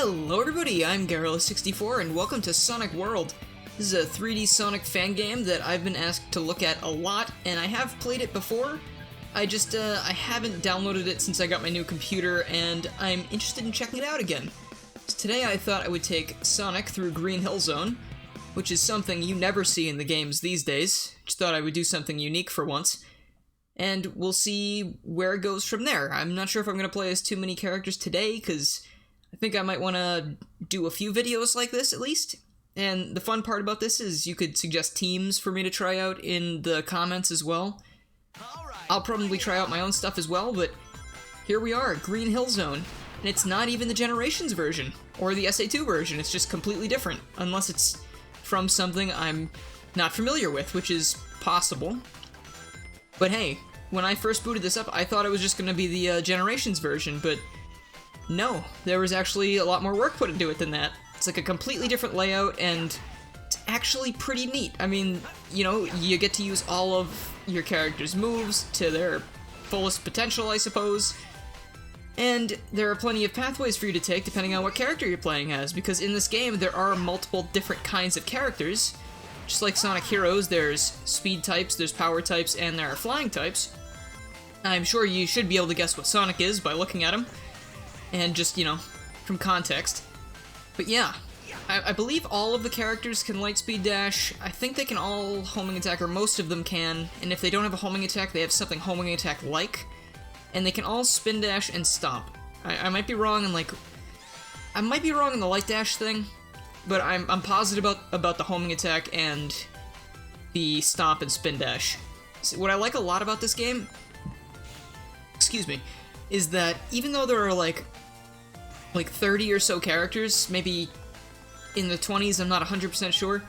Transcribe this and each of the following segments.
Hello everybody, I'm Garrilla64 and welcome to Sonic World. This is a 3D Sonic fan game that I've been asked to look at a lot, and I have played it before. I haven't downloaded it since I got my new computer, and I'm interested in checking it out again. So today I thought I would take Sonic through Green Hill Zone, which is something you never see in the games these days. Just thought I would do something unique for once. And we'll see where it goes from there. I'm not sure if I'm going to play as too many characters today, because I think I might want to do a few videos like this, at least. And the fun part about this is you could suggest teams for me to try out in the comments as well. I'll probably try out my own stuff as well, but here we are, Green Hill Zone. And it's not even the Generations version, or the SA2 version, it's just completely different. Unless it's from something I'm not familiar with, which is possible. But hey, when I first booted this up, I thought it was just going to be the Generations version, but no, there was actually a lot more work put into it than that. It's like a completely different layout, and it's actually pretty neat. I mean, you know, you get to use all of your character's moves to their fullest potential, I suppose. And there are plenty of pathways for you to take depending on what character you're playing as, because in this game there are multiple different kinds of characters. Just like Sonic Heroes, there's speed types, there's power types, and there are flying types. I'm sure you should be able to guess what Sonic is by looking at him. And just, you know, from context. But yeah, I believe all of the characters can Lightspeed Dash. I think they can all homing attack, or most of them can. And if they don't have a homing attack, they have something homing attack-like. And they can all Spin Dash and Stomp. I might be wrong in, like... I might be wrong in the Light Dash thing, but I'm positive about the homing attack and the Stomp and Spin Dash. So what I like a lot about this game... Excuse me. Is that even though there are, like 30 or so characters, maybe in the 20s, I'm not 100% sure,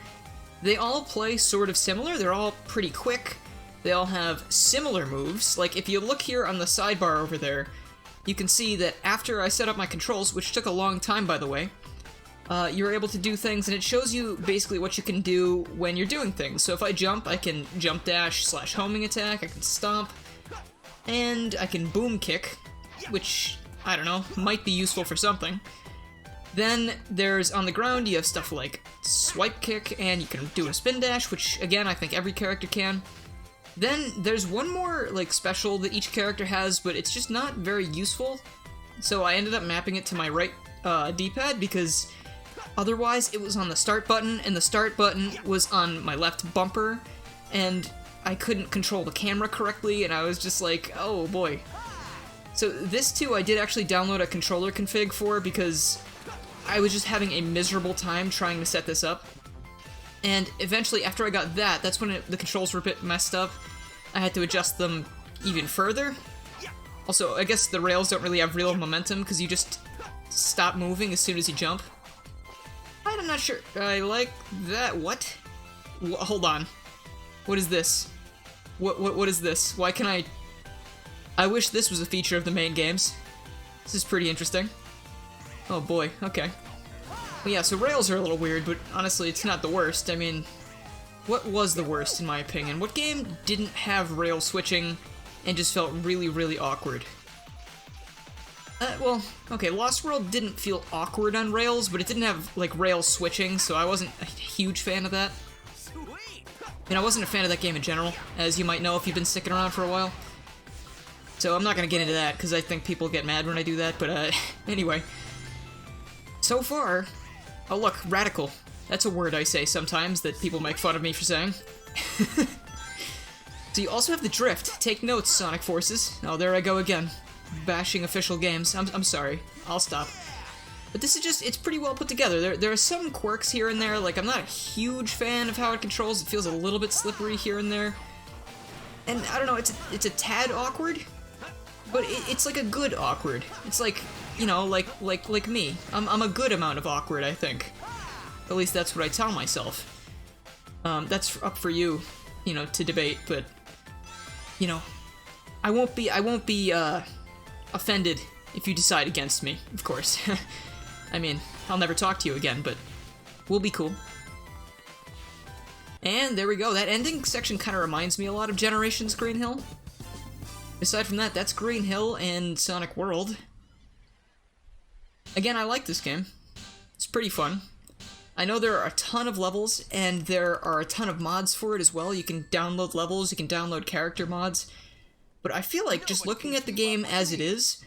they all play sort of similar. They're all pretty quick. They all have similar moves. Like, if you look here on the sidebar over there, you can see that after I set up my controls, which took a long time, by the way, you're able to do things, and it shows you basically what you can do when you're doing things. So if I jump, I can jump dash / homing attack, I can stomp, and I can boom kick, which, I don't know, might be useful for something. Then there's, on the ground, you have stuff like swipe kick, and you can do a spin dash, which, again, I think every character can. Then there's one more, like, special that each character has, but it's just not very useful. So I ended up mapping it to my right D-pad, because otherwise it was on the start button, and the start button was on my left bumper, and I couldn't control the camera correctly, and I was just like, oh boy. So this too, I did actually download a controller config for, because I was just having a miserable time trying to set this up. And eventually, after I got that, that's when the controls were a bit messed up. I had to adjust them even further. Also, I guess the rails don't really have real momentum, because you just stop moving as soon as you jump. I'm not sure. I like that. What? Hold on. What is this? What is this? Why can I wish this was a feature of the main games. This is pretty interesting. Oh boy, okay. Well, yeah, so rails are a little weird, but honestly, it's not the worst. I mean, what was the worst, in my opinion? What game didn't have rail switching and just felt really, really awkward? Well, okay, Lost World didn't feel awkward on rails, but it didn't have, like, rail switching, so I wasn't a huge fan of that. I mean, I wasn't a fan of that game in general, as you might know if you've been sticking around for a while. So I'm not gonna get into that, because I think people get mad when I do that, but anyway. So far... Oh look, radical. That's a word I say sometimes that people make fun of me for saying. So you also have the drift. Take notes, Sonic Forces. Oh, there I go again. Bashing official games. I'm sorry. I'll stop. But this is just, it's pretty well put together. There are some quirks here and there, like I'm not a huge fan of how it controls. It feels a little bit slippery here and there. And I don't know, it's a tad awkward. But it's like a good awkward. It's like, you know, like me. I'm a good amount of awkward, I think. At least that's what I tell myself. That's up for you, you know, to debate, but, you know, I won't be offended if you decide against me, of course. I mean, I'll never talk to you again, but we'll be cool. And there we go, that ending section kind of reminds me a lot of Generations Green Hill. Aside from that, that's Green Hill and Sonic World. Again, I like this game. It's pretty fun. I know there are a ton of levels, and there are a ton of mods for it as well. You can download levels, you can download character mods. But I feel like just looking at the game as it is,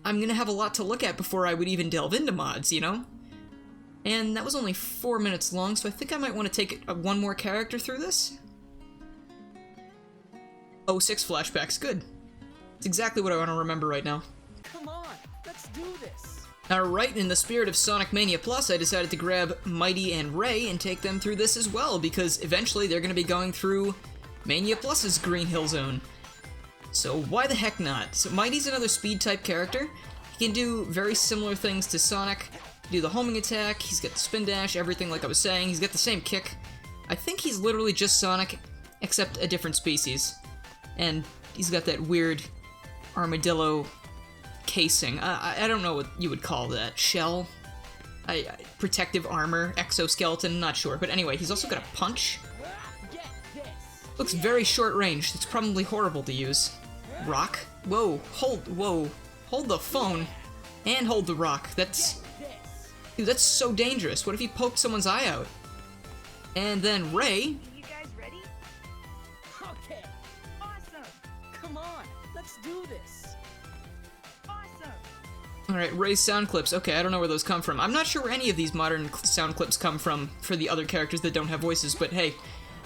I'm gonna have a lot to look at before I would even delve into mods, you know? And that was only 4 minutes long, so I think I might want to take one more character through this. Oh, 6 flashbacks, good. It's exactly what I want to remember right now. Come on, let's do this. Alright, in the spirit of Sonic Mania Plus, I decided to grab Mighty and Ray and take them through this as well, because eventually they're going to be going through Mania Plus's Green Hill Zone. So why the heck not? So Mighty's another speed-type character. He can do very similar things to Sonic. Do the homing attack, he's got the spin dash, everything like I was saying. He's got the same kick. I think he's literally just Sonic, except a different species. And he's got that weird armadillo casing. I don't know what you would call that. Shell? Protective armor? Exoskeleton? Not sure. But anyway, he's also got a punch. Looks very short range. It's probably horrible to use. Rock? Whoa. Hold the phone. And hold the rock. Dude, that's so dangerous. What if he poked someone's eye out? And then Ray. You guys ready? Okay. Awesome. Come on, let's do this. Awesome. Alright, Ray's sound clips. Okay, I don't know where those come from. I'm not sure where any of these modern sound clips come from for the other characters that don't have voices, but hey,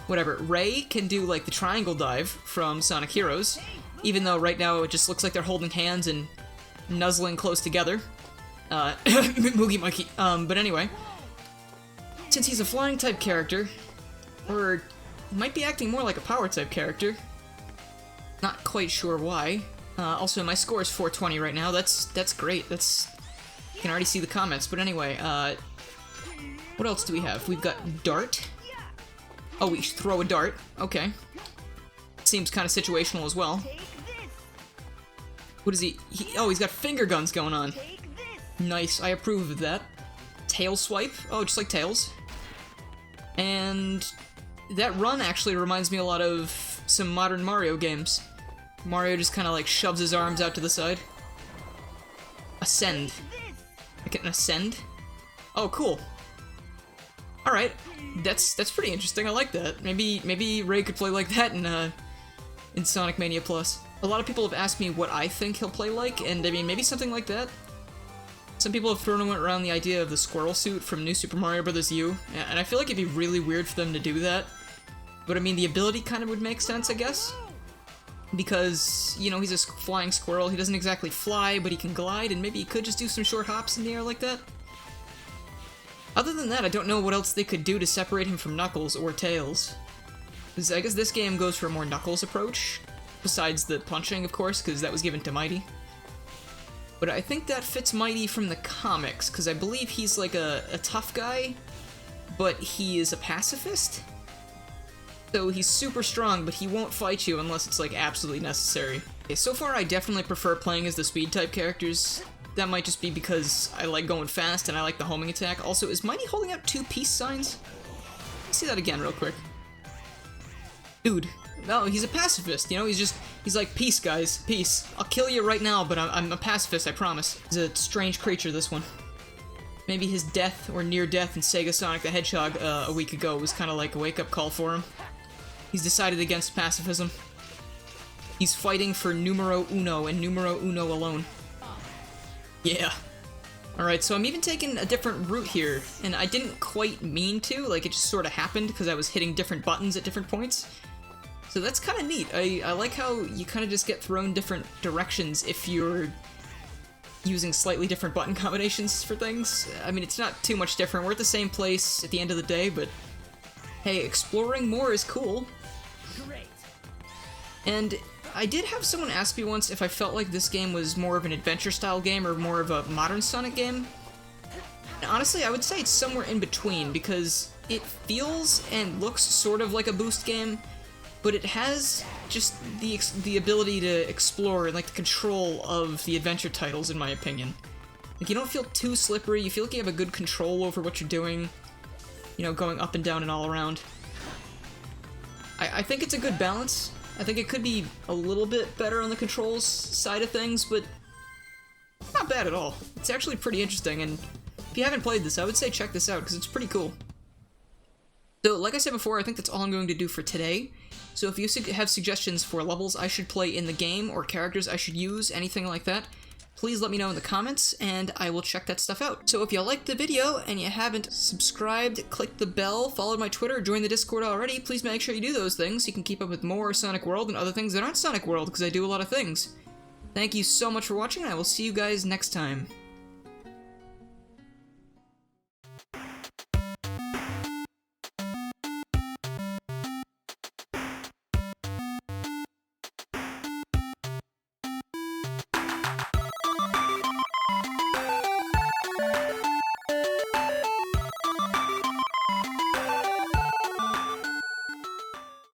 whatever. Ray can do, like, the triangle dive from Sonic Heroes, even though right now it just looks like they're holding hands and nuzzling close together. Moogie Monkey. But anyway, since he's a flying type character, or might be acting more like a power type character, not quite sure why. Also, my score is 420 right now. That's great. You can already see the comments. But anyway, what else do we have? We've got Dart. Oh, we throw a dart. Okay. Seems kind of situational as well. What is he? Oh, he's got finger guns going on. Nice, I approve of that. Tail swipe. Oh, just like Tails. And that run actually reminds me a lot of some modern Mario games. Mario just kind of like shoves his arms out to the side. Ascend. I can ascend? Oh, cool. Alright, that's pretty interesting. I like that. Maybe Ray could play like that in Sonic Mania Plus. A lot of people have asked me what I think he'll play like, and I mean, maybe something like that. Some people have thrown around the idea of the squirrel suit from New Super Mario Bros. U, and I feel like it'd be really weird for them to do that. But I mean, the ability kind of would make sense, I guess. Because, you know, he's a flying squirrel. He doesn't exactly fly, but he can glide, and maybe he could just do some short hops in the air like that. Other than that, I don't know what else they could do to separate him from Knuckles or Tails. Because I guess this game goes for a more Knuckles approach, besides the punching, of course, because that was given to Mighty. But I think that fits Mighty from the comics, because I believe he's like a tough guy, but he is a pacifist? So he's super strong, but he won't fight you unless it's like absolutely necessary. Okay, so far I definitely prefer playing as the speed type characters. That might just be because I like going fast and I like the homing attack. Also, is Mighty holding out 2 peace signs? Let's see that again real quick. Dude, no, he's a pacifist, you know, he's like, peace guys, peace. I'll kill you right now, but I'm a pacifist, I promise. He's a strange creature, this one. Maybe his death, or near death in Sega Sonic the Hedgehog a week ago was kind of like a wake-up call for him. He's decided against pacifism. He's fighting for numero uno, and numero uno alone. Yeah. Alright, so I'm even taking a different route here, and I didn't quite mean to, like it just sort of happened because I was hitting different buttons at different points. So that's kind of neat. I like how you kind of just get thrown different directions if you're using slightly different button combinations for things. I mean, it's not too much different. We're at the same place at the end of the day, but hey, exploring more is cool. Great. And I did have someone ask me once if I felt like this game was more of an adventure-style game or more of a modern Sonic game. And honestly, I would say it's somewhere in between, because it feels and looks sort of like a boost game, but it has just the ability to explore and like the control of the adventure titles, in my opinion. Like, you don't feel too slippery, you feel like you have a good control over what you're doing, you know, going up and down and all around. I think it's a good balance. I think it could be a little bit better on the controls side of things, but not bad at all. It's actually pretty interesting, and If you haven't played this, I would say check this out, because it's pretty cool. So, like I said before, I think that's all I'm going to do for today. So if you have suggestions for levels I should play in the game, or characters I should use, anything like that, please let me know in the comments, and I will check that stuff out. So if you liked the video, and you haven't subscribed, clicked the bell, followed my Twitter, or joined the Discord already, please make sure you do those things so you can keep up with more Sonic World and other things that aren't Sonic World, because I do a lot of things. Thank you so much for watching, and I will see you guys next time.